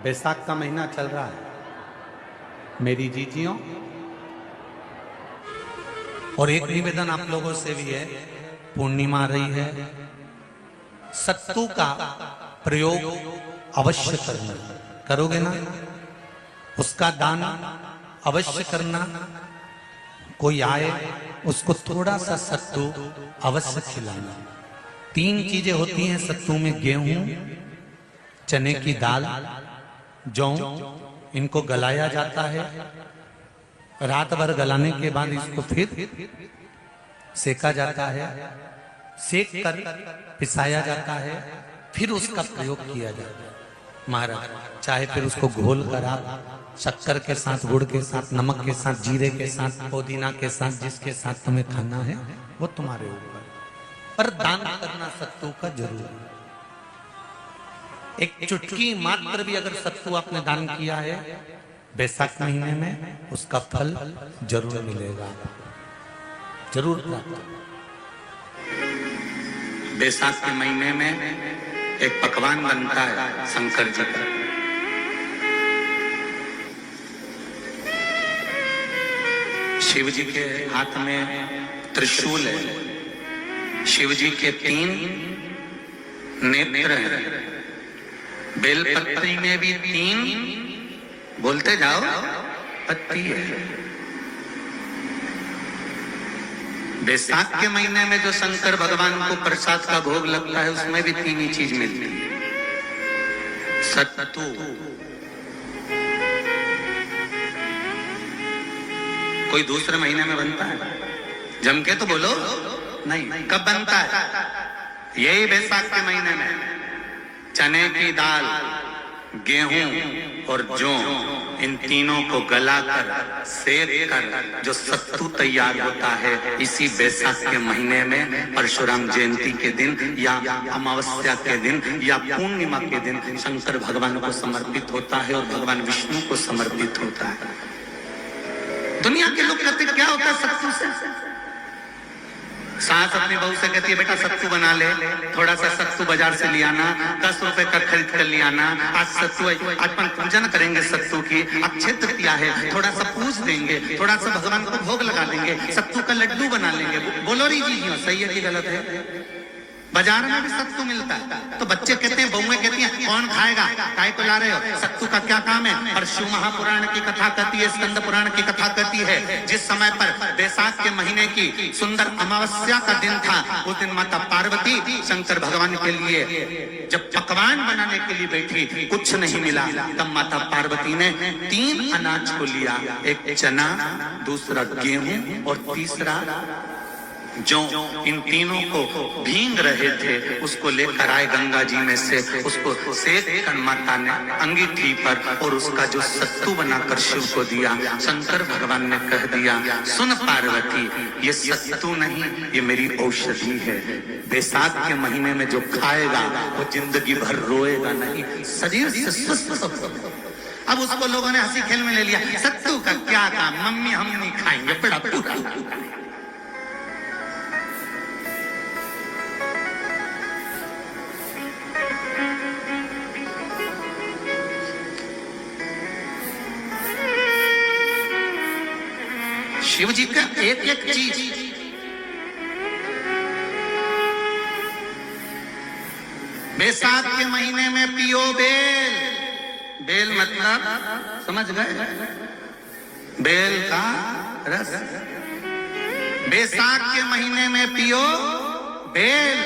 बैसाख का महीना चल रहा है मेरी जीजियों, और एक निवेदन आप लोगों से भी है। पूर्णिमा आ रही है, सत्तू का प्रयोग अवश्य करना, करोगे ना? उसका दान अवश्य करना। कोई आए उसको थोड़ा सा सत्तू अवश्य खिलाना। 3 चीजें होती हैं सत्तू में, गेहूं, चने की दाल, जौ, इनको गलाया जाता है। रात भर गलाने के बाद इसको फिर सेका जाता है, सेक कर पिसाया जाता है, फिर उसका प्रयोग किया जाता है। महाराज चाहे फिर उसको घोल कर आप शक्कर के साथ, गुड़ के साथ, नमक के साथ, जीरे के साथ, पुदीना के साथ, जिसके साथ तुम्हें खाना है वो तुम्हारे ऊपर, पर दान करना सत्तू का जरूर है। एक चुटकी मात्र भी अगर सत्तू आपने दान किया है बैसाख महीने में, उसका फल जरूर मिलेगा, जरूर प्राप्त। बैसाख के महीने में एक पकवान बनता है शंकर जी का। शिव जी के हाथ में त्रिशूल है, शिव जी के 3 नेत्र हैं, बेलपत्री में भी 3, बोलते जाओ, पत्ती है। बैसाख के महीने में जो शंकर भगवान को प्रसाद का भोग लगता है उसमें भी 3 ही चीज मिलती है, सत्तू। कोई दूसरे महीने में बनता है? जम के तो बोलो नहीं। कब बनता है? यही बैसाख के महीने में। चने की दाल, गेहूं और जौ, इन तीनों को गलाकर सेक कर जो सत्तू तैयार होता है, इसी बैसाख के महीने में परशुराम जयंती के दिन या अमावस्या के दिन या पूर्णिमा के दिन शंकर भगवान को समर्पित होता है और भगवान विष्णु को समर्पित होता है। दुनिया के लोग कहते क्या होता है सत्तू से? सास अपनी बहू से कहती है बेटा सत्तू बना ले, थोड़ा सा सत्तू बाजार से ले आना, 10 रुपए का खरीद कर ले आना। आज सत्तू, आज अपन पूजन करेंगे सत्तू की, अक्षय तृतीया है, थोड़ा सा पूज देंगे, थोड़ा सा भगवान को भोग लगा देंगे, सत्तू का लड्डू बना लेंगे। बोलो रही जी, सही है कि गलत है? बाजार में भी सत्तू मिलता है, तो बच्चे कहते हैं, बहुएं कहती हैं कौन खाएगा, काय को ला रहे हो, सत्तू का क्या काम है? और शिव महापुराण की कथा कहती है, स्कंद पुराण की कथा कहती है, जिस समय पर बैसाख के महीने की सुंदर अमावस्या का दिन था, उस दिन माता पार्वती शंकर भगवान के लिए जब पकवान बनाने के लिए बैठी, कुछ नहीं मिला, तब माता पार्वती ने 3 अनाज को लिया, एक चना, दूसरा गेहूं और तीसरा जो, इन तीनों को भींग रहे थे उसको लेकर आए गंगा जी में से, उसको सेक कर माता ने अंगीठी पर और उसका जो सत्तू बनाकर शिव को दिया। शंकर भगवान ने कह दिया, सुन पार्वती, ये सत्तू नहीं, ये मेरी औषधि है। बैसाख के महीने में जो खाएगा वो जिंदगी भर रोएगा नहीं, शरीर से स्वस्थ होगा। अब उसको लोगों ने हंसी खेल में ले लिया, सत्तू का क्या काम, मम्मी हम नहीं खाएंगे, बड़ा पूरा। शिव जी का एक एक चीज, बैसाख के महीने में पियो बेल। बेल मतलब समझ गए? बेल का रस। बैसाख के महीने में पियो बेल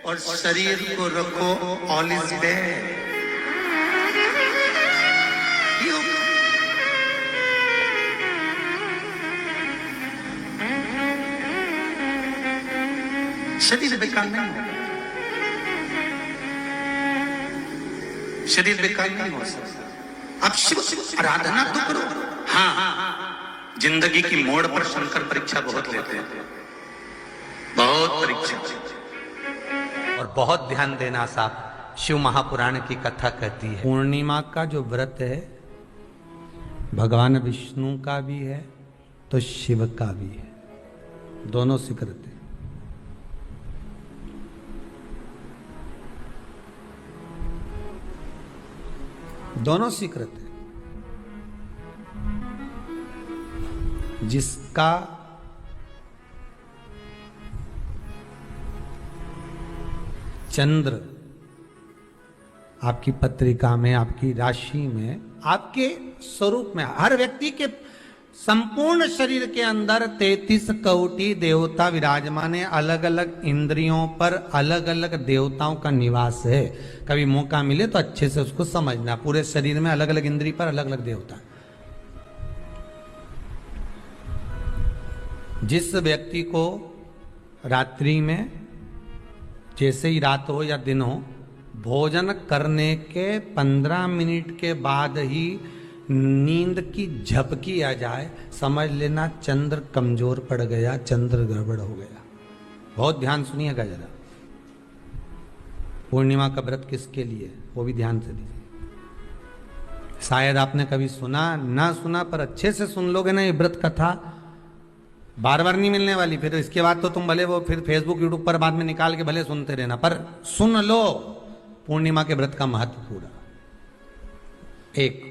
और शरीर को रखो ऑलिव बेल। शरीर बेकार नहीं होगा, शरीर बेकार नहीं हो सकता। अब शिव आराधना तो करो। हाँ, जिंदगी की मोड़ पर शंकर परीक्षा बहुत लेते हैं, बहुत परीक्षा। और बहुत ध्यान देना साहब, शिव महापुराण की कथा कहती है, पूर्णिमा का जो व्रत है भगवान विष्णु का भी है तो शिव का भी है, दोनों से करते। दोनों स्वीकृत है। जिसका चंद्र आपकी पत्रिका में, आपकी राशि में, आपके स्वरूप में, हर व्यक्ति के संपूर्ण शरीर के अंदर 33 कोटि देवता विराजमान है। अलग अलग इंद्रियों पर अलग अलग देवताओं का निवास है। कभी मौका मिले तो अच्छे से उसको समझना। पूरे शरीर में अलग अलग इंद्रिय पर अलग अलग देवता। जिस व्यक्ति को रात्रि में, जैसे ही रात हो या दिन हो, भोजन करने के 15 मिनट के बाद ही नींद की झपकी आ जाए, समझ लेना चंद्र कमजोर पड़ गया, चंद्र गड़बड़ हो गया। बहुत ध्यान सुनिएगा जरा। पूर्णिमा का व्रत किसके लिए, वो भी ध्यान से दीजिए। शायद आपने कभी सुना ना सुना, पर अच्छे से सुन लोगे ना, ये व्रत कथा बार बार नहीं मिलने वाली। फिर इसके बाद तो तुम भले वो फिर फेसबुक यूट्यूब पर बाद में निकाल के भले सुनते रहना, पर सुन लो पूर्णिमा के व्रत का महत्व पूरा। एक,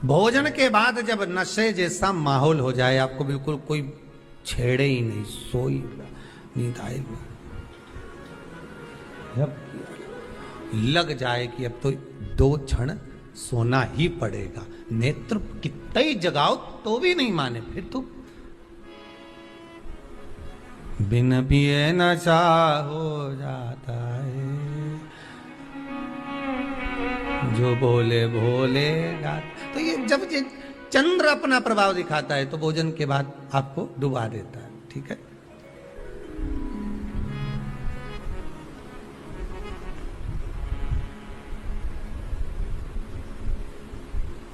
भोजन के बाद जब नशे जैसा माहौल हो जाए, आपको बिल्कुल कोई छेड़े ही नहीं, सोई नींद आएगी, जब लग जाए कि अब तो 2 क्षण सोना ही पड़ेगा, नेत्र कितना ही जगाओ तो भी नहीं माने, फिर तो बिन पिए नशा हो जाता है, जो बोले भोले गाता। तो ये जब ये चंद्र अपना प्रभाव दिखाता है तो भोजन के बाद आपको डुबा देता है। ठीक है,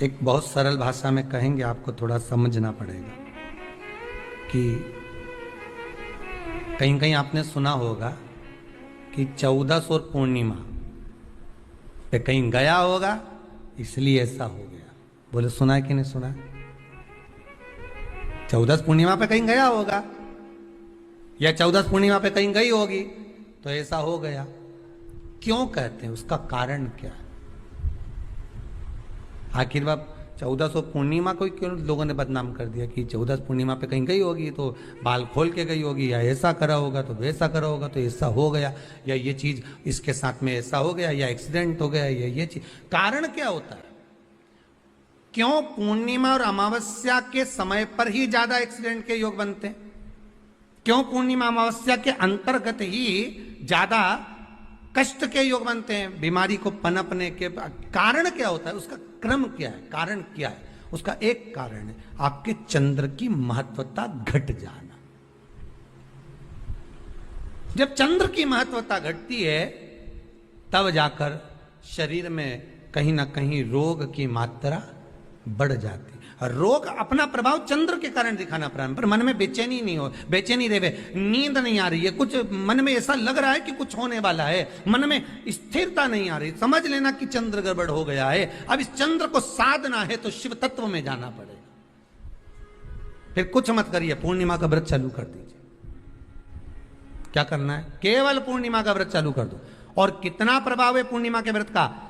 एक बहुत सरल भाषा में कहेंगे, आपको थोड़ा समझना पड़ेगा कि कहीं कहीं आपने सुना होगा कि 14 और पूर्णिमा पे कहीं गया होगा इसलिए ऐसा हो गया। बोले सुना है कि नहीं सुना? 14 पूर्णिमा पे कहीं गया होगा या 14 पूर्णिमा पे कहीं गई होगी तो ऐसा हो गया। क्यों कहते हैं, उसका कारण क्या है? आखिर वह 1400 पूर्णिमा को क्यों लोगों ने बदनाम कर दिया कि 14 पूर्णिमा पे कहीं गई होगी तो बाल खोल के गई होगी, या ऐसा करा होगा तो वैसा करा होगा तो ऐसा हो गया, या ये चीज इसके साथ में ऐसा हो गया, या एक्सीडेंट हो गया, या ये चीज। कारण क्या होता है? क्यों पूर्णिमा और अमावस्या के समय पर ही ज्यादा एक्सीडेंट के योग बनते हैं? क्यों पूर्णिमा अमावस्या के अंतर्गत ही ज्यादा कष्ट के योग बनते हैं, बीमारी को पनपने के? कारण क्या होता है? उसका क्रम क्या है? कारण क्या है? उसका एक कारण है आपके चंद्र की महत्वता घट जाना। जब चंद्र की महत्वता घटती है तब जाकर शरीर में कहीं ना कहीं रोग की मात्रा बढ़ जाती। रोग अपना प्रभाव चंद्र के कारण दिखाना प्रारंभ, पर मन में बेचैनी नहीं हो, बेचैनी रहे, नींद नहीं आ रही है, कुछ मन में ऐसा लग रहा है कि कुछ होने वाला है, मन में स्थिरता नहीं आ रही, समझ लेना कि चंद्र गड़बड़ हो गया है। अब इस चंद्र को साधना है तो शिव तत्व में जाना पड़ेगा। फिर कुछ मत करिए, पूर्णिमा का व्रत चालू कर दीजिए। क्या करना है? केवल पूर्णिमा का व्रत चालू कर दो। और कितना प्रभाव है पूर्णिमा के व्रत का?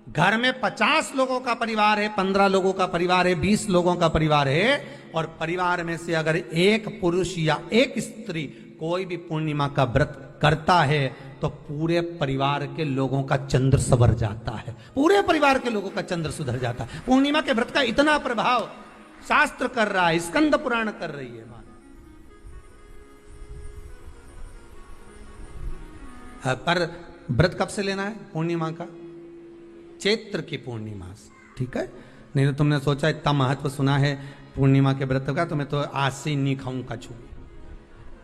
घर में 50 लोगों का परिवार है, 15 लोगों का परिवार है, 20 लोगों का परिवार है, और परिवार में से अगर एक पुरुष या एक स्त्री कोई भी पूर्णिमा का व्रत करता है तो पूरे परिवार के लोगों का चंद्र संवर जाता है, पूरे परिवार के लोगों का चंद्र सुधर जाता है। पूर्णिमा के व्रत का इतना प्रभाव शास्त्र कर रहा है, स्कंद पुराण कर रही है। पर व्रत कब से लेना है पूर्णिमा का? चैत्र की पूर्णिमा से, ठीक है? नहीं तो तुमने सोचा इतना महत्व सुना है पूर्णिमा के व्रत का तो मैं तो आज से ही नहीं खाऊं कछू,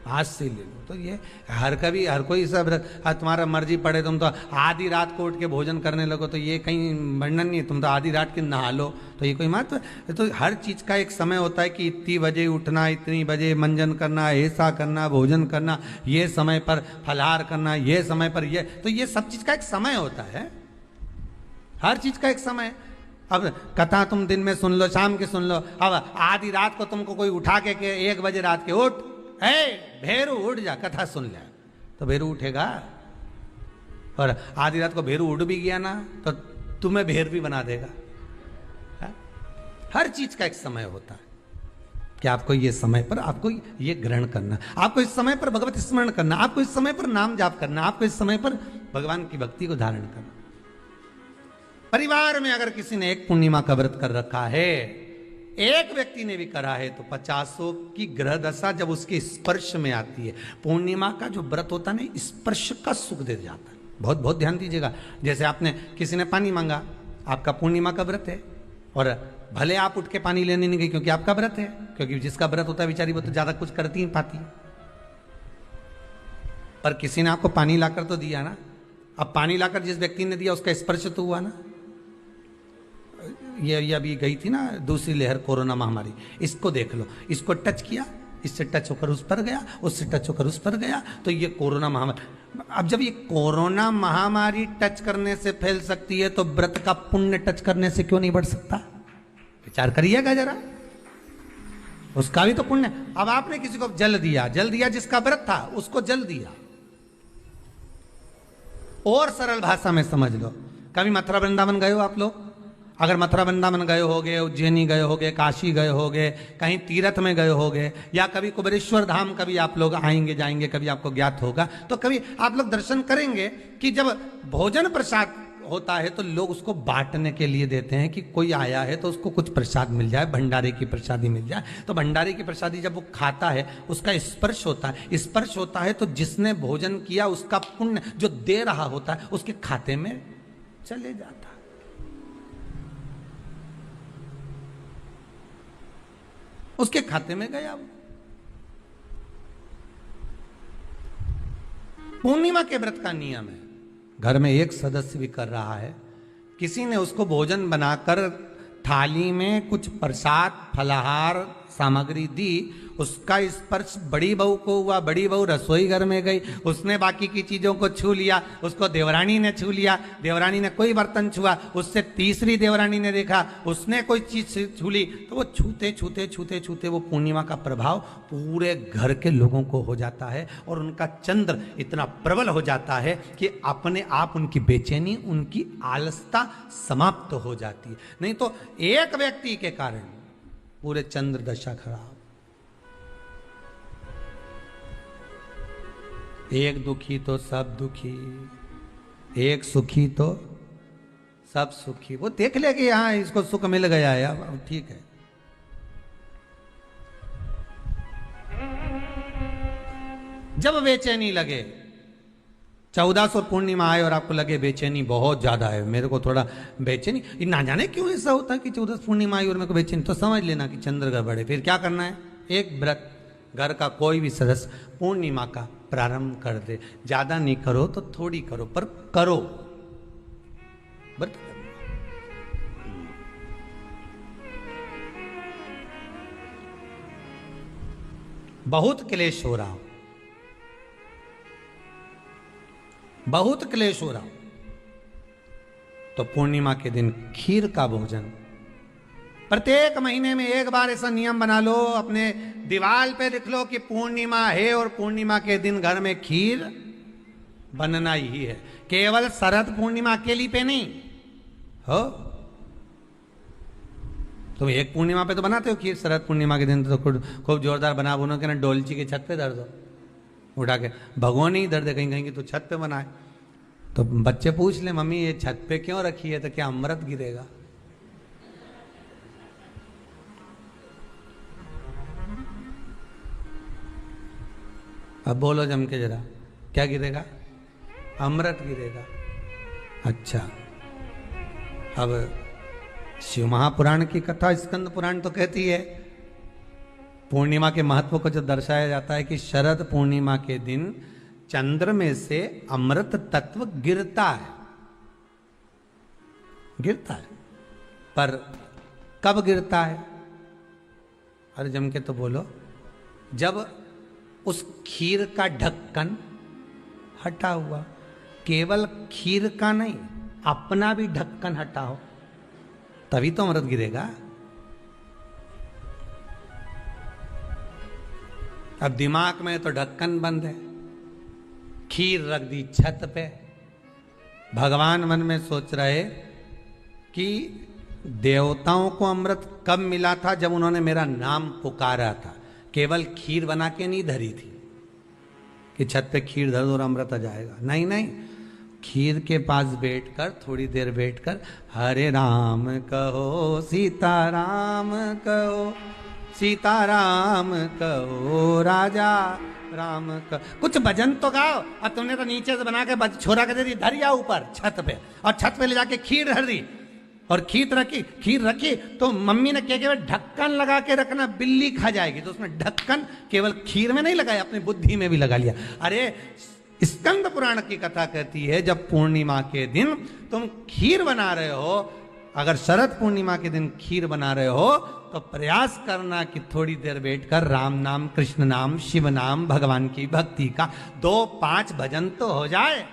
आज से ले लो। तो ये हर कोई सब तुम्हारा मर्जी पड़े, तुम तो आधी रात को उठ के भोजन करने लगो तो ये कहीं वर्णन नहीं। तुम तो आधी रात के नहा लो तो ये कोई महत्व? तो हर चीज का एक समय होता है कि इतनी बजे उठना, इतनी बजे मंजन करना, ऐसा करना, भोजन करना, ये समय पर फलाहार करना, ये समय पर ये, तो ये सब चीज का एक समय होता है, हर चीज का एक समय। अब कथा तुम दिन में सुन लो, शाम के सुन लो, अब आधी रात को तुमको कोई उठा के 1 बजे रात के उठ, भैरू उठ जा, कथा सुन ले, तो भैरू उठेगा? और आधी रात को भेरू उड़ भी गया ना तो तुम्हें भेर भी बना देगा। हर चीज का एक समय होता है कि आपको ये समय पर आपको ये ग्रहण करना, आपको इस समय पर भगवत स्मरण करना, आपको इस समय पर नाम जाप करना, आपको इस समय पर भगवान की भक्ति को धारण करना। परिवार में अगर किसी ने एक पूर्णिमा का व्रत कर रखा है, एक व्यक्ति ने भी करा है, तो 50 की ग्रह दशा जब उसके स्पर्श में आती है, पूर्णिमा का जो व्रत होता है ना, स्पर्श का सुख दे जाता है। बहुत बहुत ध्यान दीजिएगा। जैसे आपने किसी ने पानी मांगा, आपका पूर्णिमा का व्रत है, और भले आप उठ के पानी लेने नहीं गए क्योंकि आपका व्रत है, क्योंकि जिसका व्रत होता है बेचारी वो तो ज्यादा कुछ करती नहीं पाती, पर किसी ने आपको पानी लाकर तो दिया ना। अब पानी लाकर जिस व्यक्ति ने दिया उसका स्पर्श तो हुआ ना। ये अभी गई थी ना दूसरी लहर कोरोना महामारी, इसको देख लो, इसको टच किया, इससे टच होकर उस पर गया, उससे टच होकर उस पर गया, तो ये कोरोना महामारी। अब जब ये कोरोना महामारी टच करने से फैल सकती है, तो व्रत का पुण्य टच करने से क्यों नहीं बढ़ सकता? विचार करिएगा जरा, उसका भी तो पुण्य। अब आपने किसी को जल दिया जिसका व्रत था उसको जल दिया। और सरल भाषा में समझ लो, कभी मथुरा वृंदावन गए हो आप लोग? अगर मथुरा वृंदावन गए होगे, उज्जैनी गए होगे, काशी गए होगे, कहीं तीर्थ में गए होगे, या कभी कुबेरेश्वर धाम कभी आप लोग आएंगे जाएंगे, कभी आपको ज्ञात होगा, तो कभी आप लोग दर्शन करेंगे कि जब भोजन प्रसाद होता है तो लोग उसको बांटने के लिए देते हैं कि कोई आया है तो उसको कुछ प्रसाद मिल जाए, भंडारे की प्रसादी मिल जाए। तो भंडारे की प्रसादी जब वो खाता है उसका स्पर्श होता है, स्पर्श होता है तो जिसने भोजन किया उसका पुण्य जो दे रहा होता है उसके खाते में चले जाता है। उसके खाते में गया वो। पूर्णिमा के व्रत का नियम है, घर में एक सदस्य भी कर रहा है, किसी ने उसको भोजन बनाकर थाली में कुछ प्रसाद फलाहार सामग्री दी, उसका स्पर्श बड़ी बहू को हुआ, बड़ी बहू रसोई घर में गई, उसने बाकी की चीजों को छू लिया, उसको देवरानी ने छू लिया, देवरानी ने कोई बर्तन छुआ, उससे तीसरी देवरानी ने देखा, उसने कोई चीज छू ली, तो वो छूते छूते छूते छूते वो पूर्णिमा का प्रभाव पूरे घर के लोगों को हो जाता है, और उनका चंद्र इतना प्रबल हो जाता है कि अपने आप उनकी बेचैनी, उनकी आलसता समाप्त हो जाती है। नहीं तो एक व्यक्ति के कारण पूरे चंद्र दशा खराब। एक दुखी तो सब दुखी, एक सुखी तो सब सुखी। वो देख ले कि हाँ इसको सुख मिल गया है, अब ठीक है। जब बेचैनी लगे, 1400 पूर्णिमा आए और आपको लगे बेचैनी बहुत ज्यादा है, मेरे को थोड़ा बेचैनी, ना जाने क्यों ऐसा होता है कि 14 पूर्णिमा आई और मेरे को बेचैनी, तो समझ लेना कि चंद्र गड़बड़ है। फिर क्या करना है? एक व्रत घर का कोई भी सदस्य पूर्णिमा का प्रारंभ कर दे। ज्यादा नहीं करो तो थोड़ी करो, पर करो व्रत। बहुत क्लेश हो रहा हो, बहुत क्लेश हो रहा हो, तो पूर्णिमा के दिन खीर का भोजन प्रत्येक महीने में एक बार ऐसा नियम बना लो, अपने दीवार पे लिख लो कि पूर्णिमा है और पूर्णिमा के दिन घर में खीर बनना ही है। केवल शरद पूर्णिमा अकेली पे नहीं हो, तुम एक पूर्णिमा पे तो बनाते हो खीर, शरद पूर्णिमा के दिन तो खूब जोरदार बना बुनो के ना डोलची के छत पे धर दो, उठा के भगवान ही दर्द कहीं कहीं तो छत पे बनाए। तो बच्चे पूछ ले मम्मी ये छत पे क्यों रखी है, तो क्या अमृत गिरेगा? अब बोलो जम के जरा, क्या गिरेगा? अमृत गिरेगा। अच्छा, अब शिव महापुराण की कथा स्कंद पुराण तो कहती है, पूर्णिमा के महत्व को जो दर्शाया जाता है कि शरद पूर्णिमा के दिन चंद्र में से अमृत तत्व गिरता है, गिरता है। पर कब गिरता है? अरे जम के तो बोलो, जब उस खीर का ढक्कन हटा हुआ, केवल खीर का नहीं अपना भी ढक्कन हटा हो, तभी तो अमृत गिरेगा। अब दिमाग में तो ढक्कन बंद है, खीर रख दी छत पे, भगवान मन में सोच रहे कि देवताओं को अमृत कब मिला था? जब उन्होंने मेरा नाम पुकारा था। केवल खीर बना के नहीं धरी थी कि छत पे खीर धर दो और अमृत आ जाएगा। नहीं नहीं, खीर के पास बैठकर थोड़ी देर बैठकर हरे राम कहो सीताराम कहो, सीताराम कहो राजा राम का कुछ भजन तो गाओ। अब तुमने तो नीचे से बना के छोरा के दे दी, धर जा ऊपर छत पे, और छत पे ले जाके खीर धर दी और खीर रखी तो मम्मी ने क्या केवल ढक्कन लगा के रखना, बिल्ली खा जाएगी। तो उसमें ढक्कन केवल खीर में नहीं लगाया, अपनी बुद्धि में भी लगा लिया। अरे स्कंद पुराण की कथा कहती है जब पूर्णिमा के दिन तुम खीर बना रहे हो, अगर शरद पूर्णिमा के दिन खीर बना रहे हो तो प्रयास करना कि थोड़ी देर बैठकर राम नाम, कृष्ण नाम, शिव नाम, भगवान की भक्ति का 2-5 भजन तो हो जाए।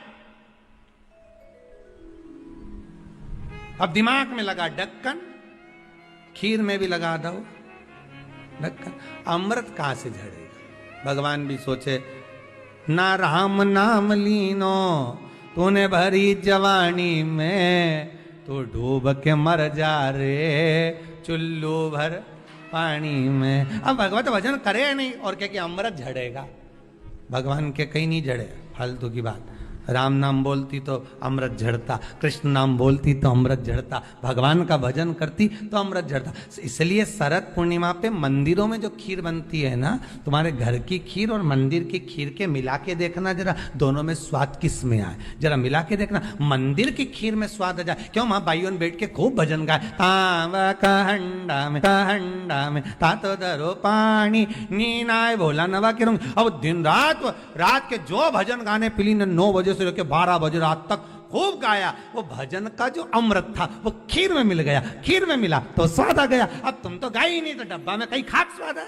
अब दिमाग में लगा ढक्कन, खीर में भी लगा दो ढक्कन, अमृत कहां से झड़ेगा? भगवान भी सोचे ना राम नाम लीनो तूने भरी जवानी में, तो डूब के मर जा रे चुल्लू भर पानी में। अब भगवत भजन करे नहीं और क्या कि अमृत झड़ेगा? भगवान के कहीं नहीं झड़े, फालतू की बात। राम नाम बोलती तो अमृत झड़ता, कृष्ण नाम बोलती तो अमृत झड़ता, भगवान का भजन करती तो अमृत झड़ता। इसलिए शरद पूर्णिमा पे मंदिरों में जो खीर बनती है ना, तुम्हारे घर की खीर और मंदिर की खीर के मिला के देखना जरा, दोनों में स्वाद किस में आए जरा मिला के देखना। मंदिर की खीर में स्वाद आ जाए, क्यों? वहां भाइयों बैठ के खूब भजन गाए, तावा का हंडा में ता तो दरो पानी नीनाए भोला नवा के रंग। अब दिन रात के जो भजन गाने पिली ने 9 बजे से लेकर 12 बजे रात तक खूब गाया, वो भजन का जो अमृत था वो खीर में मिल गया, खीर में मिला तो स्वाद आ गया। अब तुम तो गाई ही नहीं तो डब्बा में कहीं खाक स्वाद है।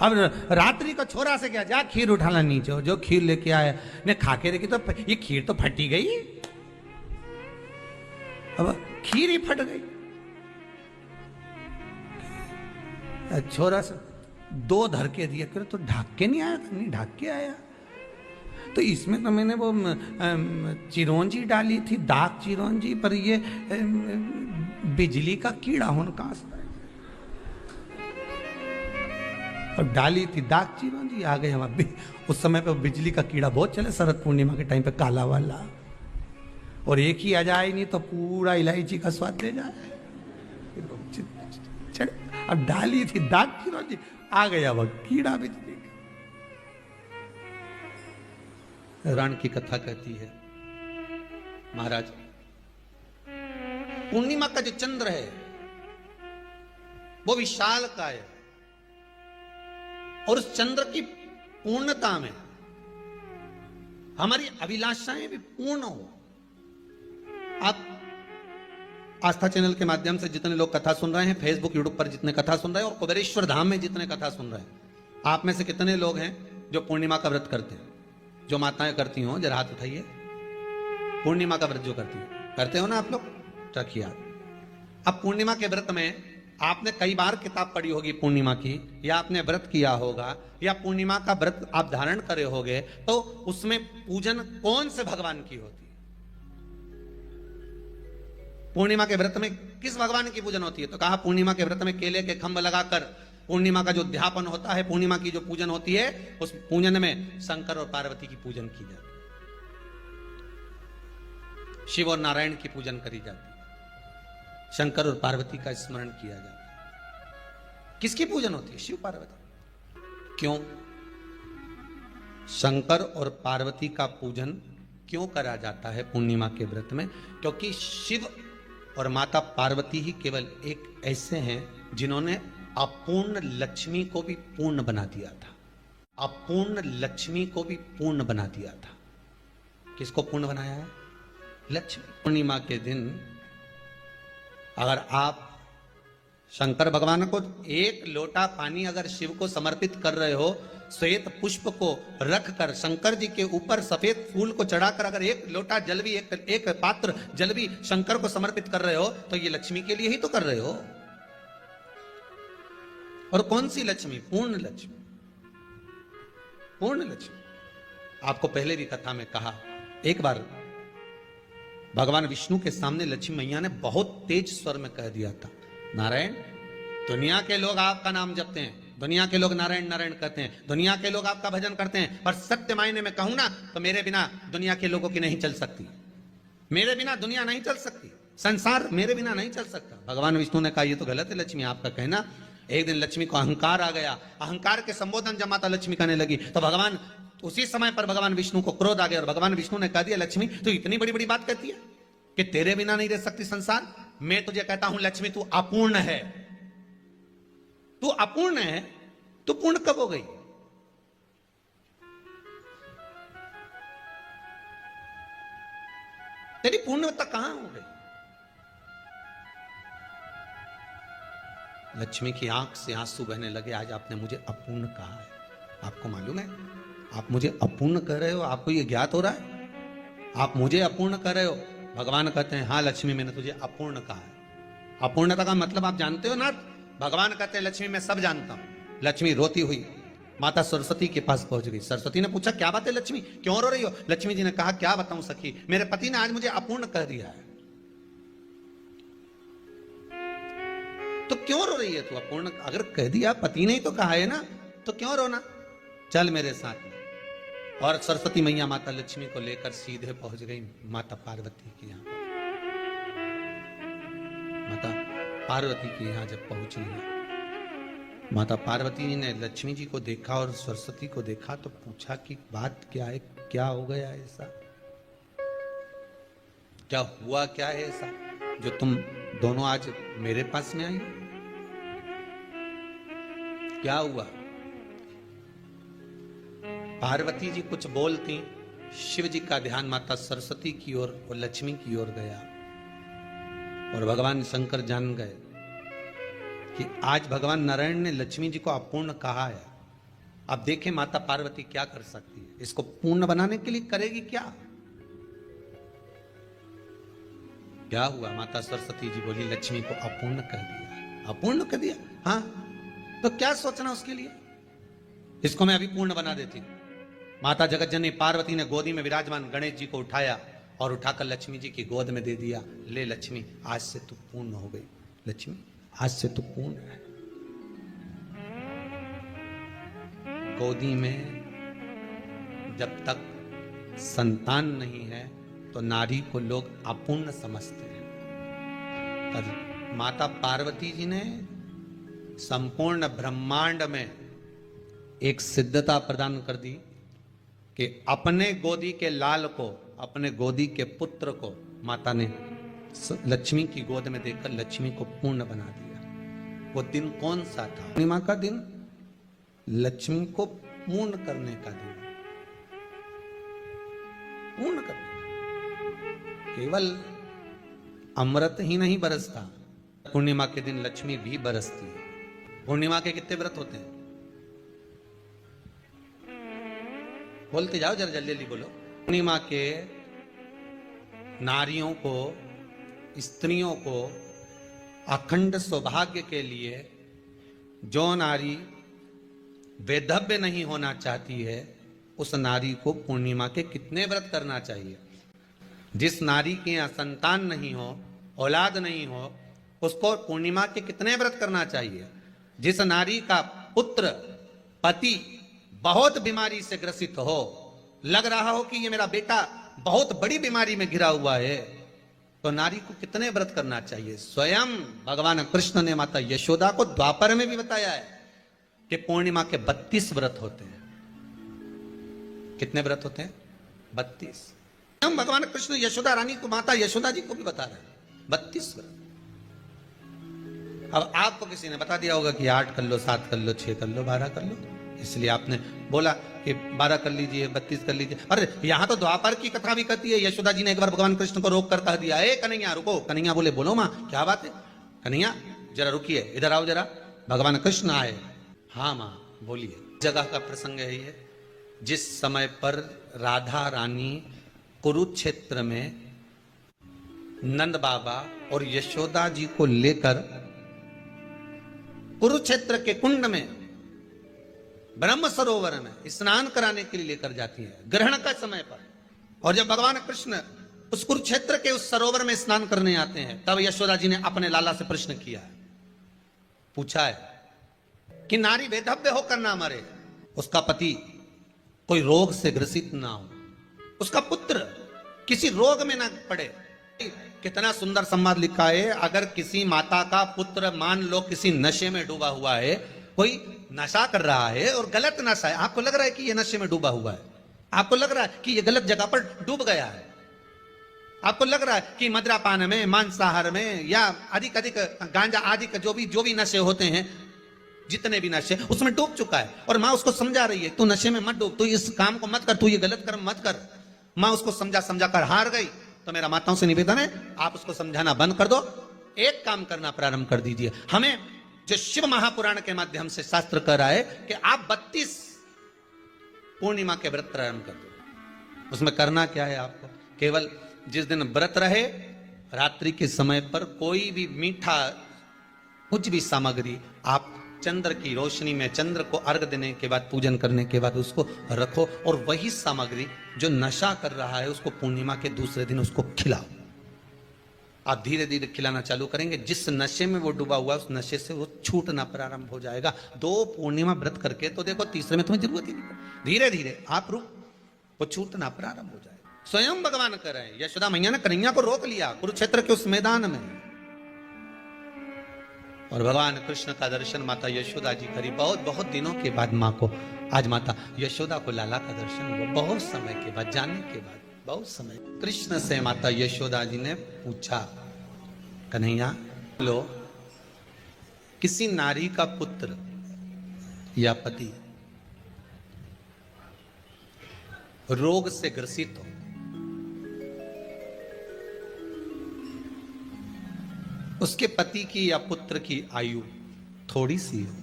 अब रात्रि को छोरा से क्या, जा खीर उठाना नीचे, जो खीर लेके आया ने खा के देखी तो ये खीर तो फटी गई। अब खीर ही फट गई। छोरा से 2 धर के दिया, करे तो ढाक के नहीं आया था? नहीं ढाक के आया। तो इसमें तो मैंने वो चिरौंजी डाली थी, दाग चिरौंजी, पर ये बिजली का कीड़ा होने का और डाली थी दाग चिरौंजी, आ गए हम। उस समय पे बिजली का कीड़ा बहुत चले, शरद पूर्णिमा के टाइम पे काला वाला, और एक ही आ जाए नहीं तो पूरा इलायची का स्वाद दे जाए। अब डाली थी दाग चिरौंजी, आ गया वह कीड़ा भी। रण की कथा कहती है, महाराज पूर्णिमा का जो चंद्र है वो विशाल का है, और उस चंद्र की पूर्णता में हमारी अभिलाषाएं भी पूर्ण हो। आप आस्था चैनल के माध्यम से जितने लोग कथा सुन रहे हैं, फेसबुक यूट्यूब पर जितने कथा सुन रहे हैं, और कुबेरेश्वर धाम में जितने कथा सुन रहे हैं, आप में से कितने लोग हैं जो पूर्णिमा का व्रत करते हैं? जो माताएं करती हो जरा हाथ उठाइए। पूर्णिमा का व्रत जो करती हो, करते हो ना आप लोग? रखिए हाथ। अब पूर्णिमा के व्रत में आपने कई बार किताब पढ़ी होगी पूर्णिमा की, या आपने व्रत किया होगा, या पूर्णिमा का व्रत आप धारण करे होगे, तो उसमें पूजन कौन से भगवान की होती है? पूर्णिमा के व्रत में किस भगवान की पूजन होती है? तो कहा पूर्णिमा के व्रत में केले के खंभ लगाकर पूर्णिमा का जो अध्यापन होता है, पूर्णिमा की जो पूजन होती है, उस पूजन में शंकर और पार्वती की पूजन की जाती है, शिव और नारायण की पूजन करी जाती है, शंकर और पार्वती का स्मरण किया जाता है। किसकी पूजन होती है? शिव पार्वती। क्यों शंकर और पार्वती का पूजन क्यों करा जाता है पूर्णिमा के व्रत में? क्योंकि शिव और माता पार्वती ही केवल एक ऐसे हैं जिन्होंने अपूर्ण लक्ष्मी को भी पूर्ण बना दिया था। अपूर्ण लक्ष्मी को भी पूर्ण बना दिया था। किसको पूर्ण बनाया है? लक्ष्मी। पूर्णिमा के दिन अगर आप शंकर भगवान को 1 लोटा पानी अगर शिव को समर्पित कर रहे हो, श्वेत पुष्प को रखकर शंकर जी के ऊपर सफेद फूल को चढ़ाकर अगर 1 लोटा जल भी, एक पात्र जल भी शंकर को समर्पित कर रहे हो, तो ये लक्ष्मी के लिए ही तो कर रहे हो। और कौन सी लक्ष्मी? पूर्ण लक्ष्मी, पूर्ण लक्ष्मी। आपको पहले भी कथा में कहा, एक बार भगवान विष्णु के सामने लक्ष्मी मैया ने बहुत तेज स्वर में कह दिया था, नारायण, दुनिया के लोग आपका नाम जपते हैं, दुनिया के लोग नारायण नारायण कहते हैं, दुनिया के लोग आपका भजन करते हैं, पर सत्य मायने में कहूं ना तो मेरे बिना दुनिया के लोगों की नहीं चल सकती, मेरे बिना दुनिया नहीं चल सकती, संसार मेरे बिना नहीं चल सकता। भगवान विष्णु ने कहा, ये तो गलत है लक्ष्मी आपका कहना। एक दिन लक्ष्मी को अहंकार आ गया, अहंकार के संबोधन जब माता लक्ष्मी करने लगी तो भगवान, उसी समय पर भगवान विष्णु को क्रोध आ गया और भगवान विष्णु ने कह दिया, लक्ष्मी तू इतनी बड़ी बड़ी बात कहती है कि तेरे बिना नहीं रह सकती संसार। मैं तुझे कहता हूं लक्ष्मी, तू अपूर्ण है, तू अपूर्ण है, तू पूर्ण कब हो गई? तेरी पूर्णता कहां हो गई? लक्ष्मी की आंख से आंसू बहने लगे। आज आपने मुझे अपूर्ण कहा है, आपको मालूम है आप मुझे अपूर्ण कह रहे हो? आपको ये ज्ञात हो रहा है आप मुझे अपूर्ण कह रहे हो? भगवान कहते हैं, हाँ लक्ष्मी मैंने तुझे अपूर्ण कहा है। अपूर्णता का मतलब आप जानते हो ना? भगवान कहते हैं, लक्ष्मी मैं सब जानता हूं। लक्ष्मी रोती हुई माता सरस्वती के पास पहुंच गई। सरस्वती ने पूछा, क्या बात है लक्ष्मी, क्यों रो रही हो? लक्ष्मी जी ने कहा, क्या बताऊं सखी, मेरे पति ने आज मुझे अपूर्ण कह दिया है। तो क्यों रो रही है तू? अपूर्ण अगर कह दिया, पति ने ही तो कहा है ना, तो क्यों रोना? चल मेरे साथ में। और सरस्वती मैया माता लक्ष्मी को लेकर सीधे पहुंच गई माता पार्वती के यहां। माता पार्वती के यहां जब पहुंची है, माता पार्वती ने लक्ष्मी जी को देखा और सरस्वती को देखा तो पूछा कि बात क्या है, क्या हो गया ऐसा, क्या हुआ, क्या है ऐसा जो तुम दोनों आज मेरे पास में आई? क्या हुआ? पार्वती जी कुछ बोलती, शिव जी का ध्यान माता सरस्वती की ओर और लक्ष्मी की ओर गया और भगवान शंकर जान गए कि आज भगवान नारायण ने लक्ष्मी जी को अपूर्ण कहा है। अब देखें माता पार्वती क्या कर सकती है, इसको पूर्ण बनाने के लिए करेगी क्या? क्या हुआ? माता सरस्वती जी बोली, लक्ष्मी को अपूर्ण कर दिया। अपूर्ण कर दिया? हाँ, तो क्या सोचना उसके लिए, इसको मैं अभी पूर्ण बना देती हूं। माता जगतजननी पार्वती ने गोदी में विराजमान गणेश जी को उठाया और उठाकर लक्ष्मी जी की गोद में दे दिया। ले लक्ष्मी, आज से तू पूर्ण हो गई। लक्ष्मी आज से तू पूर्ण है। गोदी में जब तक संतान नहीं है तो नारी को लोग अपूर्ण समझते हैं, पर माता पार्वती जी ने संपूर्ण ब्रह्मांड में एक सिद्धता प्रदान कर दी कि अपने गोदी के लाल को, अपने गोदी के पुत्र को माता ने लक्ष्मी की गोद में देकर लक्ष्मी को पूर्ण बना दिया। वो दिन कौन सा था? पूर्णिमा का दिन, लक्ष्मी को पूर्ण करने का दिन, पूर्ण करने का। केवल अमृत ही नहीं बरसता, पूर्णिमा के दिन लक्ष्मी भी बरसती है। पूर्णिमा के कितने व्रत होते हैं? बोलते जाओ, जरा जल्दी जल्दी बोलो। पूर्णिमा के नारियों को, स्त्रियों को अखंड सौभाग्य के लिए, जो नारी वैधव्य नहीं होना चाहती है उस नारी को पूर्णिमा के कितने व्रत करना चाहिए? जिस नारी के यहाँ संतान नहीं हो, औलाद नहीं हो, उसको पूर्णिमा के कितने व्रत करना चाहिए? जिस नारी का पुत्र, पति बहुत बीमारी से ग्रसित हो, लग रहा हो कि ये मेरा बेटा बहुत बड़ी बीमारी में घिरा हुआ है, तो नारी को कितने व्रत करना चाहिए? स्वयं भगवान कृष्ण ने माता यशोदा को द्वापर में भी बताया है कि पूर्णिमा के 32 व्रत होते हैं। कितने व्रत होते हैं? 32। हम भगवान कृष्ण यशोदा रानी को, माता यशोदा जी को भी बता रहे हैं 32 व्रत। अब आपको किसी ने बता दिया होगा कि 8 कर लो, 7 कर लो, 6 कर लो, 12 कर लो, इसलिए आपने बोला कि 12 कर लीजिए, 32 कर लीजिए। अरे यहां तो द्वापर की कथा भी कहती है। यशोदा जी ने एक बार भगवान कृष्ण को रोक कर कह दिया, ए कन्हैया रुको। कन्हैया बोले, बोलो मां क्या बात है? कन्हैया जरा रुकिए, इधर आओ जरा। भगवान कृष्ण आए। हाँ मां बोलिए। जगह का प्रसंग है ये, जिस समय पर राधा रानी कुरुक्षेत्र में नंद बाबा और यशोदा जी को लेकर कुरुक्षेत्र के कुंड में, ब्रह्म सरोवर में स्नान कराने के लिए लेकर जाती है ग्रहण का समय पर। और जब भगवान कृष्ण उस कुरुक्षेत्र के उस सरोवर में स्नान करने आते हैं, तब यशोदा जी ने अपने लाला से प्रश्न किया है, पूछा है कि नारी वेधव्य होकर ना मरे, उसका पति कोई रोग से ग्रसित ना हो, उसका पुत्र किसी रोग में ना पड़े। कितना सुंदर संवाद लिखा है। अगर किसी माता का पुत्र मान लो किसी नशे में डूबा हुआ है, कोई नशा कर रहा है और गलत नशा है, आपको लग रहा है कि ये नशे में डूबा हुआ है, आपको लग रहा है कि ये गलत जगह पर डूब गया है, आपको लग रहा है कि मदिरापान में, मांसाहार में या अधिक अधिक गांजा आदि का जो भी नशे होते हैं, जितने भी नशे, उसमें डूब चुका है। और माँ उसको समझा रही है, तू नशे में मत डूब, तू इस काम को मत कर, तू ये गलत कर्म मत कर। माँ उसको समझा कर हार गई। तो मेरा माताओं से निवेदन है, आप उसको समझाना बंद कर दो, एक काम करना प्रारंभ कर दीजिए। हमें जो शिव महापुराण के माध्यम से शास्त्र कह रहा है कि आप 32 पूर्णिमा के व्रत प्रारंभ कर दो। उसमें करना क्या है आपको, केवल जिस दिन व्रत रहे रात्रि के समय पर कोई भी मीठा कुछ भी सामग्री आप चंद्र की रोशनी में, चंद्र को अर्घ देने के बाद, पूजन करने के बाद उसको रखो, और वही सामग्री जो नशा कर रहा है उसको पूर्णिमा के दूसरे दिन उसको खिलाओ। आप धीरे धीरे खिलाना चालू करेंगे, जिस नशे में वो डूबा हुआ उस नशे से वो छूटना प्रारंभ हो जाएगा। 2 पूर्णिमा व्रत करके तो देखो, तीसरे में तुम्हें जरूरत ही नहीं, धीरे धीरे आप वो छूटना प्रारंभ हो जाएगा। स्वयं भगवान कर रहे हैं, यशोदा मैया ने कन्हैया को रोक लिया कुरुक्षेत्र के उस मैदान में, और भगवान कृष्ण का दर्शन माता यशोदा जी करी। बहुत बहुत दिनों के बाद माँ को, आज माता यशोदा को लाला का दर्शन हुआ, बहुत समय के बाद, जाने के बाद बहुत समय। कृष्ण से माता यशोदा जी ने पूछा, कन्हैया लो, किसी नारी का पुत्र या पति रोग से ग्रसित हो, उसके पति की या पुत्र की आयु थोड़ी सी हो,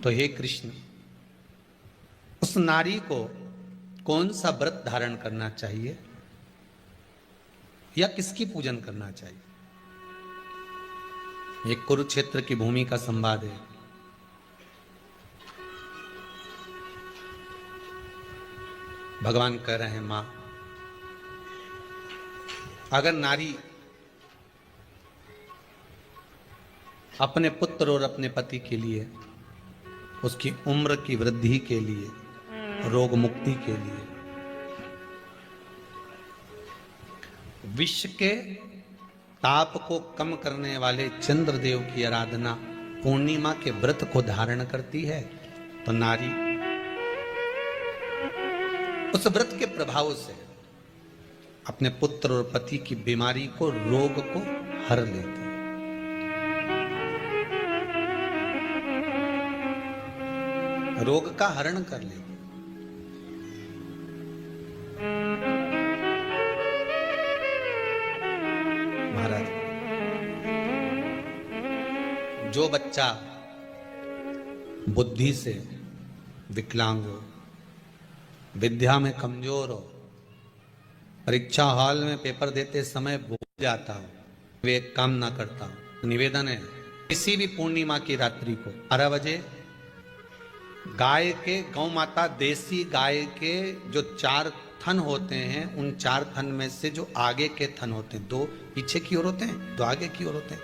तो हे कृष्ण, उस नारी को कौन सा व्रत धारण करना चाहिए या किसकी पूजन करना चाहिए? ये कुरुक्षेत्र की भूमि का संवाद है। भगवान कह रहे हैं, मां, अगर नारी अपने पुत्र और अपने पति के लिए, उसकी उम्र की वृद्धि के लिए, रोग मुक्ति के लिए, विश्व के ताप को कम करने वाले चंद्रदेव की आराधना, पूर्णिमा के व्रत को धारण करती है, तो नारी उस व्रत के प्रभाव से अपने पुत्र और पति की बीमारी को, रोग को हर लेती है। रोग का हरण कर लेती। महाराज, जो बच्चा बुद्धि से विकलांग हो, विद्या में कमजोर हो, परीक्षा हॉल में पेपर देते समय भूल जाता हो, वे एक काम ना करता हो, निवेदन है किसी भी पूर्णिमा की रात्रि को 12 बजे गाय के, गौ माता देसी गाय के जो 4 थन होते हैं, उन 4 थन में से जो आगे के थन होते हैं, 2 पीछे की ओर होते हैं, 2 आगे की ओर होते हैं,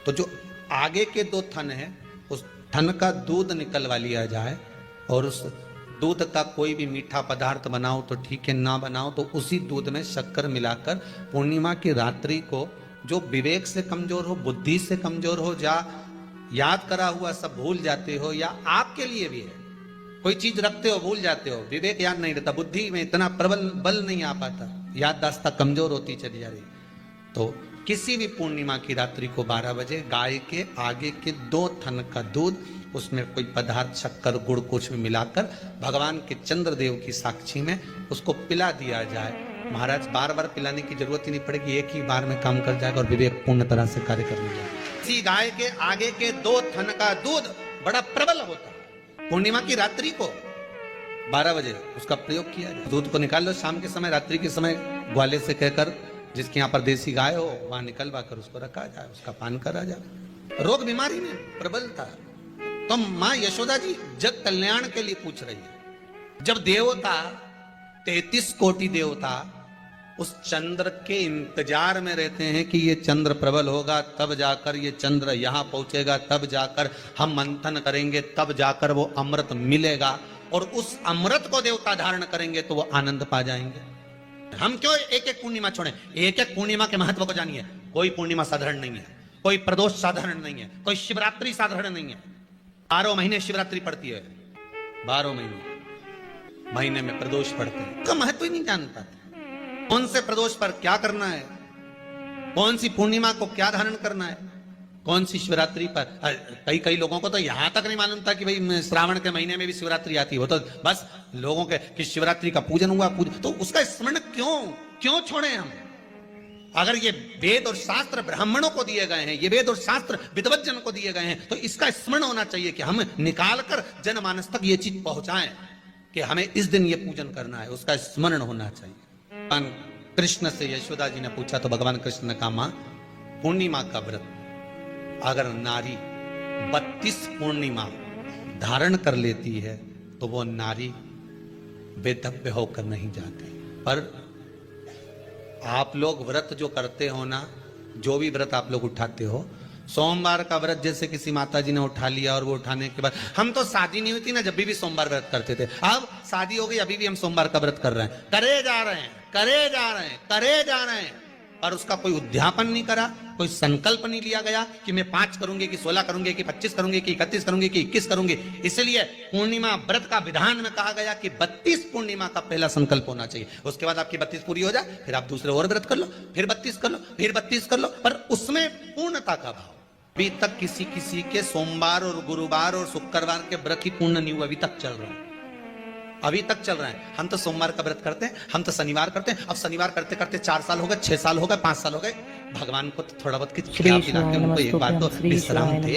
तो जो आगे के 2 थन है, उस थन का दूध निकलवा लिया जाए, और उस दूध का कोई भी मीठा पदार्थ बनाओ तो ठीक है, ना बनाओ तो उसी दूध में शक्कर मिलाकर पूर्णिमा की रात्रि को, जो विवेक से कमजोर हो, बुद्धि से कमजोर हो, या याद करा हुआ सब भूल जाते हो, या आपके लिए भी है, कोई चीज रखते हो भूल जाते हो, विवेक याद नहीं रहता, बुद्धि में इतना प्रबल बल नहीं आ पाता, याददाश्त कमजोर होती चली जा रही, तो किसी भी पूर्णिमा की रात्रि को 12 बजे गाय के आगे के 2 थन का दूध, उसमें कोई पदार्थ, शक्कर, गुड़ कुछ भी मिलाकर भगवान के चंद्रदेव की साक्षी में उसको पिला दिया जाए। महाराज, बार बार पिलाने की जरूरत ही नहीं पड़ेगी, एक ही बार में काम कर जाएगा और विवेक पूर्ण तरह से कार्य कर लेगा। इसी गाय के आगे के 2 थन का दूध बड़ा प्रबल होता है। पूर्णिमा की रात्रि को 12 बजे उसका प्रयोग किया जाए। दूध को निकाल लो शाम के समय, रात्रि के समय ग्वाले से कहकर, जिसके यहाँ पर देसी गाय हो वहां निकलवा कर उसको रखा जाए, उसका पान करा जाए। रोग बीमारी में प्रबल था। तो मां यशोदा जी जग कल्याण के लिए पूछ रही है। जब देवता 33 कोटि देवता उस चंद्र के इंतजार में रहते हैं कि ये चंद्र प्रबल होगा, तब जाकर ये चंद्र यहां पहुंचेगा, तब जाकर हम मंथन करेंगे, तब जाकर वो अमृत मिलेगा, और उस अमृत को देवता धारण करेंगे तो वो आनंद पा जाएंगे। हम क्यों एक एक पूर्णिमा छोड़े? एक एक पूर्णिमा के महत्व को जानिए। कोई पूर्णिमा साधारण नहीं है, कोई प्रदोष साधारण नहीं है, कोई शिवरात्रि साधारण नहीं है। 12 महीने शिवरात्रि पड़ती है, 12 महीने में प्रदोष पड़ते हैं। का महत्व ही नहीं जान पाते। कौन से प्रदोष पर क्या करना है, कौन सी पूर्णिमा को क्या धारण करना है, कौन सी शिवरात्रि पर। कई लोगों को तो यहां तक नहीं मालूम था कि भाई श्रावण के महीने में भी शिवरात्रि आती है। वो तो बस लोगों के कि शिवरात्रि का पूजन हुआ, तो उसका स्मरण क्यों छोड़े हम? अगर ये वेद और शास्त्र ब्राह्मणों को दिए गए हैं, ये वेद और शास्त्र विद्वज्जन को दिए गए हैं, तो इसका स्मरण होना चाहिए कि हम निकालकर जनमानस तक ये चीज पहुंचाएं कि हमें इस दिन ये पूजन करना है। उसका स्मरण होना चाहिए। भगवान कृष्ण से यशोदा जी ने पूछा तो भगवान कृष्ण ने कहा, मां, पूर्णिमा का व्रत अगर नारी 32 पूर्णिमा धारण कर लेती है तो वो नारी बेधव्य होकर नहीं जाती। पर आप लोग व्रत जो करते हो ना, जो भी व्रत आप लोग उठाते हो, सोमवार का व्रत जैसे किसी माता जी ने उठा लिया और वो उठाने के बाद, हम तो शादी नहीं हुई थी ना जब भी सोमवार व्रत करते थे, अब शादी हो गई अभी भी हम सोमवार का व्रत कर रहे हैं, करे जा रहे हैं, और उसका कोई उद्यापन नहीं करा, कोई संकल्प नहीं लिया गया कि मैं 5 करूंगी कि 16 करूंगी कि 25 करूंगी कि 31 करूंगी कि 21 करूंगी। इसलिए पूर्णिमा व्रत का विधान में कहा गया कि 32 पूर्णिमा का पहला संकल्प होना चाहिए। उसके बाद आपकी 32 पूरी हो जाए, फिर आप दूसरे और व्रत कर लो, फिर 32 कर लो, फिर 32 कर लो, पर उसमें पूर्णता का भाव। अभी तक किसी के सोमवार और गुरुवार और शुक्रवार के व्रत ही पूर्ण नहीं हुआ, अभी तक चल रहा है, अभी तक चल रहा है। हम तो सोमवार का व्रत करते हैं, हम तो शनिवार करते हैं। अब शनिवार करते करते 4 साल हो गए, 6 साल हो गए, 5 साल हो गए। भगवान को तो थोड़ा बहुत खिला पिला के उनको एक बार तो विश्राम दे।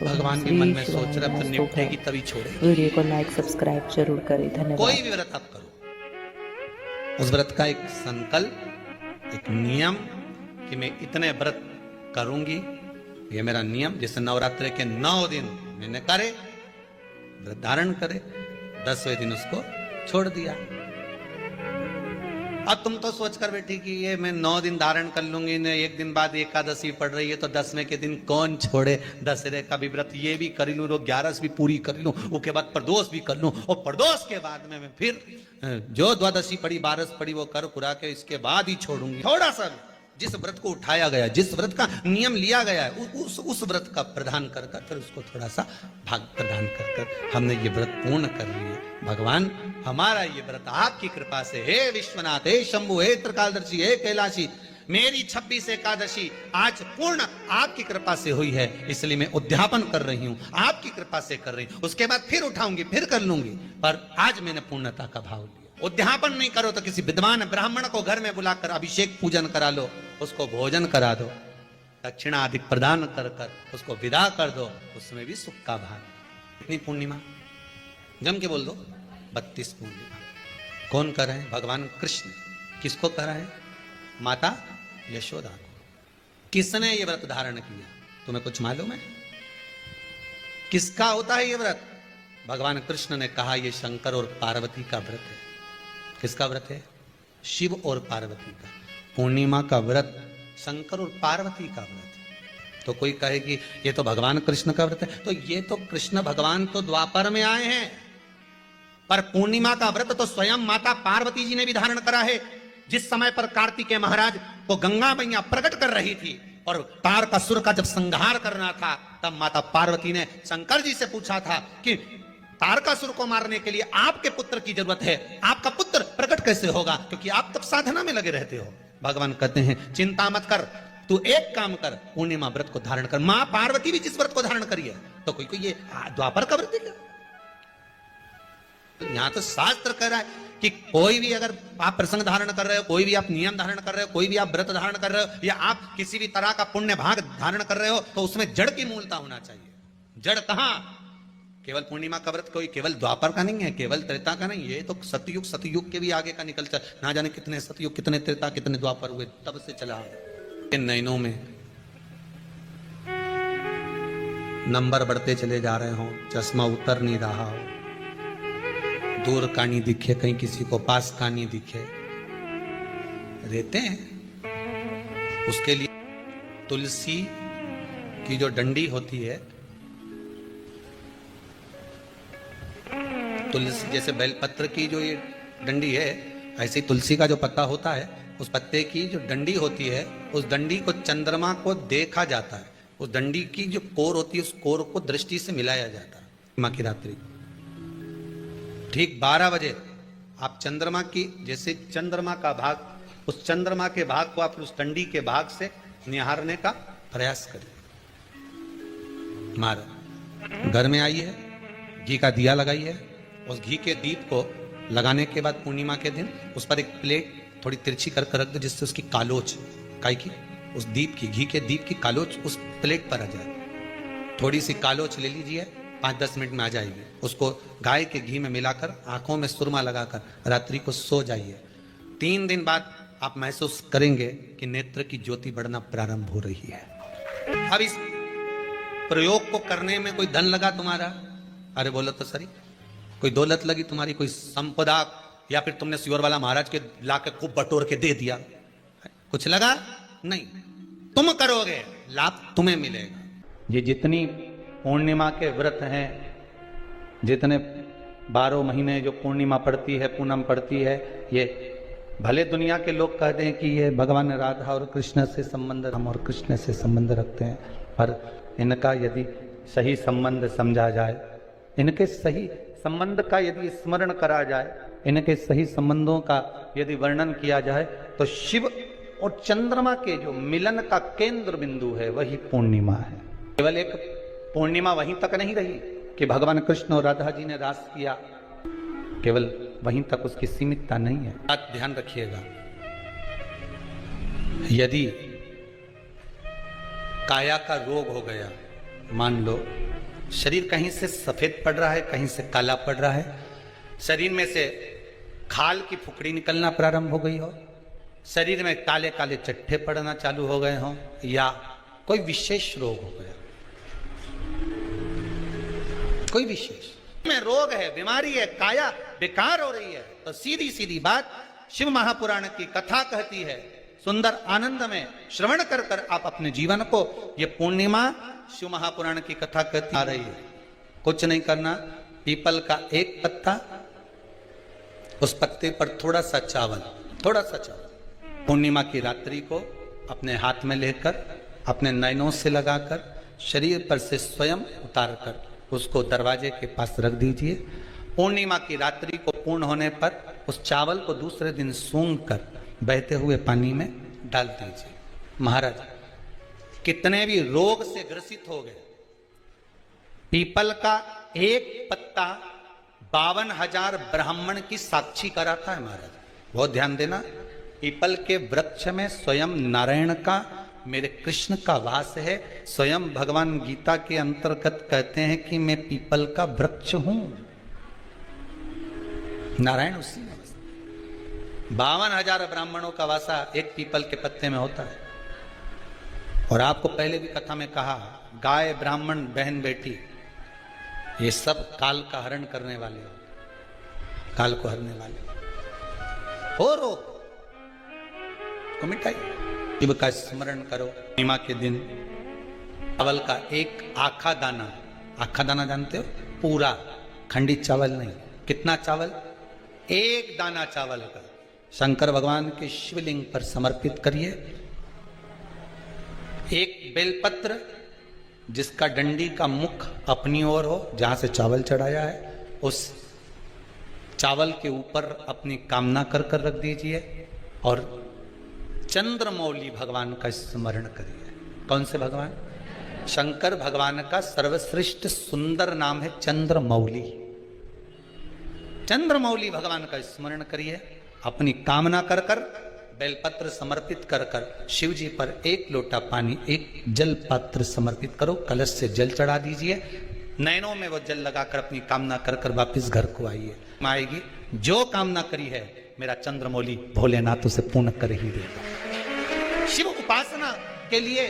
भगवान के मन में सोच रहे अब तो निपटेगी तभी छोड़े। वीडियो को लाइक सब्सक्राइब जरूर करें। धन्यवाद। कोई भी व्रत आप करो, उस व्रत का एक संकल्प, एक नियम कि मैं इतने व्रत करूंगी, ये मेरा नियम। जैसे नवरात्रि के 9 दिन मैंने करे, व्रत धारण करे, 10वें दिन उसको छोड़ दिया। अब तुम तो सोच कर बैठी कि ये मैं 9 दिन धारण कर लूंगी न, एक दिन बाद एकादशी पड़ रही है तो 10वें के दिन कौन छोड़े, दशहरे का भी व्रत ये भी कर लूं, 11 भी पूरी कर लूं, उसके बाद प्रदोष भी कर लूं, और प्रदोष के बाद में मैं फिर जो द्वादशी पड़ी 12 पड़ी वो कर कुरा के इसके बाद ही छोड़ूंगी। थोड़ा सा जिस व्रत को उठाया गया, जिस व्रत का नियम लिया गया है, उस व्रत का प्रदान कर फिर उसको थोड़ा सा भाग प्रदान कर हमने ये व्रत पूर्ण कर लिए। भगवान, हमारा ये व्रत आपकी कृपा से, हे विश्वनाथ, हे शंभु, हे त्रिकालदर्शी, हे कैलाशी, मेरी 26 एकादशी आज पूर्ण आपकी कृपा से हुई है, इसलिए मैं उद्यापन कर रही हूं, आपकी कृपा से कर रही हूं। उसके बाद फिर उठाऊंगी, फिर कर लूंगी, पर आज मैंने पूर्णता का भाव लिया। उद्यापन नहीं करो तो किसी विद्वान ब्राह्मण को घर में बुलाकर अभिषेक पूजन करा लो, उसको भोजन करा दो, दक्षिणा आदि प्रदान कर उसको विदा कर दो, उसमें भी सुख का भाव। इतनी पूर्णिमा जम के बोल दो, 32 पूर्णिमा। कौन कर रहे हैं? भगवान कृष्ण। किसको कर रहे हैं? माता यशोदा को। किसने ये व्रत धारण किया? तुम्हें कुछ मालूम है किसका होता है ये व्रत? भगवान कृष्ण ने कहा ये शंकर और पार्वती का व्रत है। किसका व्रत है? शिव और पार्वती का। पूर्णिमा का व्रत शंकर और पार्वती का व्रत है। तो कोई कहे कि ये तो भगवान कृष्ण का व्रत है, तो ये तो कृष्ण भगवान तो द्वापर में आए हैं, पर पूर्णिमा का व्रत तो स्वयं माता पार्वती जी ने भी धारण करा है। जिस समय पर कार्तिकेय महाराज को गंगा मैया प्रकट कर रही थी और तारकासुर का जब संहार करना था, तब माता पार्वती ने शंकर जी से पूछा था कि तारकासुर को मारने के लिए आपके पुत्र की जरूरत है, आपका पुत्र प्रकट कैसे होगा, क्योंकि आप तब साधना में लगे रहते हो। भगवान कहते हैं चिंता मत कर, तू एक काम कर, पूर्णिमा व्रत को धारण कर। मां पार्वती भी जिस व्रत को धारण करी है, तो कोई ये द्वापर का व्रत है क्या? यहां तो शास्त्र कह रहा है कि कोई भी अगर आप प्रसंग धारण कर रहे हो, कोई भी आप नियम धारण कर रहे हो, कोई भी आप व्रत धारण कर रहे हो, या आप किसी भी तरह का पुण्य भाग धारण कर रहे हो, तो उसमें जड़ की मूलता होना चाहिए। जड़ कहां? केवल पूर्णिमा का व्रत कोई केवल द्वापर का नहीं है, केवल त्रेता का नहीं, ये तो सतयुग के भी आगे का निकल चल, ना जाने कितने सतयुग, कितने त्रेता, कितने द्वापर हुए, तब से चला। इन नैनों में नंबर बढ़ते चले जा रहे हो, चश्मा उतर नहीं रहा हो, दूर का नहीं दिखे, कहीं किसी को पास का नहीं दिखे, रहते हैं। उसके लिए तुलसी की जो डंडी होती है, तुलसी जैसे बेलपत्र की जो ये डंडी है, ऐसे ही तुलसी का जो पत्ता होता है, उस पत्ते की जो डंडी होती है, उस डंडी को चंद्रमा को देखा जाता है। उस डंडी की जो कोर होती है, उस कोर को दृष्टि से मिलाया जाता है। माँ की रात्रि ठीक 12 बजे आप चंद्रमा की, जैसे चंद्रमा का भाग, उस चंद्रमा के भाग को आप उस डंडी के भाग से निहारने का प्रयास करें। मारा घर में आई है, घी का दिया लगाई है, उस घी के दीप को लगाने के बाद पूर्णिमा के दिन उस पर एक प्लेट थोड़ी तिरछी करके रख दो, जिससे उसकी कालोच, काय की, उस दीप की, घी के दीप की कालोच उस प्लेट पर आ जाए। थोड़ी सी कालोच ले लीजिए, 5-10 मिनट में आ जाएगी। उसको गाय के घी में मिलाकर आंखों में सुरमा लगाकर रात्रि को सो जाइए। 3 दिन बाद आप महसूस करेंगे कि नेत्र की ज्योति बढ़ना प्रारंभ हो रही है। अब इस प्रयोग को करने में कोई धन लगा तुम्हारा? अरे बोलो तो सही। कोई दौलत लगी तुम्हारी, कोई संपदा, या फिर तुमने सियोर वाला महाराज के लाके खूब बटोर के दे दिया, कुछ लगा? नहीं। तुम करोगे, लाभ तुम्हें मिलेगा। ये जितनी पूर्णिमा के व्रत हैं, जितने 12 महीने जो पूर्णिमा पड़ती है, पूनम पड़ती है, ये भले दुनिया के लोग कहते हैं कि ये भगवान राधा और कृष्ण से संबंध, हम और कृष्ण से संबंध रखते हैं, पर इनका यदि सही संबंध समझा जाए, इनके सही संबंध का यदि स्मरण करा जाए, इनके सही संबंधों का यदि वर्णन किया जाए, तो शिव और चंद्रमा के जो मिलन का केंद्र बिंदु है वही पूर्णिमा है। केवल एक पूर्णिमा वहीं तक नहीं रही कि भगवान कृष्ण और राधा जी ने रास किया, केवल वहीं तक उसकी सीमितता नहीं है। बात ध्यान रखिएगा, यदि काया का रोग हो गया, मान लो शरीर कहीं से सफेद पड़ रहा है, कहीं से काला पड़ रहा है, शरीर में से खाल की फुकड़ी निकलना प्रारंभ हो गई हो, शरीर में काले काले चट्टे पड़ना चालू हो गए हों, या कोई विशेष रोग हो गया, कोई विशेष में रोग है, बीमारी है, काया बेकार हो रही है, तो सीधी सीधी बात शिव महापुराण की कथा कहती है, सुंदर आनंद में श्रवण कर कर आप अपने जीवन को, ये पूर्णिमा शिव महापुराण की कथा कहती आ रही है। कुछ नहीं करना, पीपल का एक पत्ता, उस पत्ते पर थोड़ा सा चावल, थोड़ा सा चावल, पूर्णिमा की रात्रि को अपने हाथ में लेकर, अपने नयनों से लगाकर, शरीर पर से स्वयं उतार कर उसको दरवाजे के पास रख दीजिए। पूर्णिमा की रात्रि को पूर्ण होने पर उस चावल को दूसरे दिन सूंघ कर बहते हुए पानी में डाल दीजिए। महाराज कितने भी रोग से ग्रसित हो गए, पीपल का एक पत्ता 52,000 ब्राह्मण की साक्षी कराता है। महाराज बहुत ध्यान देना, पीपल के वृक्ष में स्वयं नारायण का, मेरे कृष्ण का वास है। स्वयं भगवान गीता के अंतर्गत कहते हैं कि मैं पीपल का वृक्ष हूं, नारायण उसी में। 52,000 ब्राह्मणों का वासा एक पीपल के पत्ते में होता है। और आपको पहले भी कथा में कहा, गाय, ब्राह्मण, बहन, बेटी, ये सब काल का हरण करने वाले हो, काल को हरने वाले हो। रोग को मिटाई, शिव का स्मरण करो। पूर्णिमा के दिन चावल का एक आखा दाना, आखा दाना जानते हो, पूरा खंडित चावल नहीं, कितना चावल? एक दाना चावल का शंकर भगवान के शिवलिंग पर समर्पित करिए। एक बेलपत्र जिसका डंडी का मुख अपनी ओर हो, जहां से चावल चढ़ाया है, उस चावल के ऊपर अपनी कामना कर कर रख दीजिए और चंद्रमौली भगवान का स्मरण करिए। कौन से भगवान? शंकर भगवान का सर्वश्रेष्ठ सुंदर नाम है चंद्रमौली। चंद्रमौली भगवान का स्मरण करिए, अपनी कामना कर कर बेलपत्र समर्पित कर कर शिव जी पर एक लोटा पानी, एक जल पात्र समर्पित करो, कलश से जल चढ़ा दीजिए, नैनों में वो जल लगाकर अपनी कामना कर कर वापिस घर को आइए। आएगी जो कामना करी है मेरा चंद्रमौली भोलेनाथ उसे पूर्ण कर ही देगा। शिव उपासना के लिए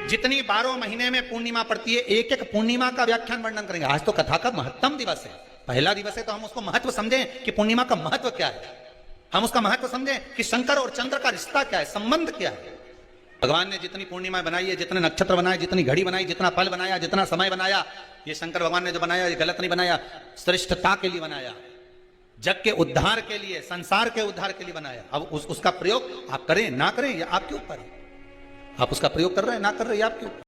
जितनी 12 महीने में पूर्णिमा पड़ती है, एक एक पूर्णिमा का व्याख्यान वर्णन करेंगे। आज तो कथा का महत्तम दिवस है, पहला दिवस है, तो हम उसको महत्व समझें कि पूर्णिमा का महत्व क्या है, हम उसका महत्व समझें कि शंकर और चंद्र का रिश्ता क्या है, संबंध क्या है। भगवान ने जितनी पूर्णिमा बनाई है, जितने नक्षत्र बनाए, जितनी घड़ी बनाई, जितना पल बनाया, जितना समय बनाया, ये शंकर भगवान ने जो बनाया ये गलत नहीं बनाया, श्रेष्ठता के लिए बनाया, जग के उद्धार के लिए, संसार के उद्धार के लिए बनाया। अब उसका प्रयोग आप करें ना करें ये आपके ऊपर है, आप उसका प्रयोग कर रहे हैं ना कर रहे हैं ये आपके ऊपर।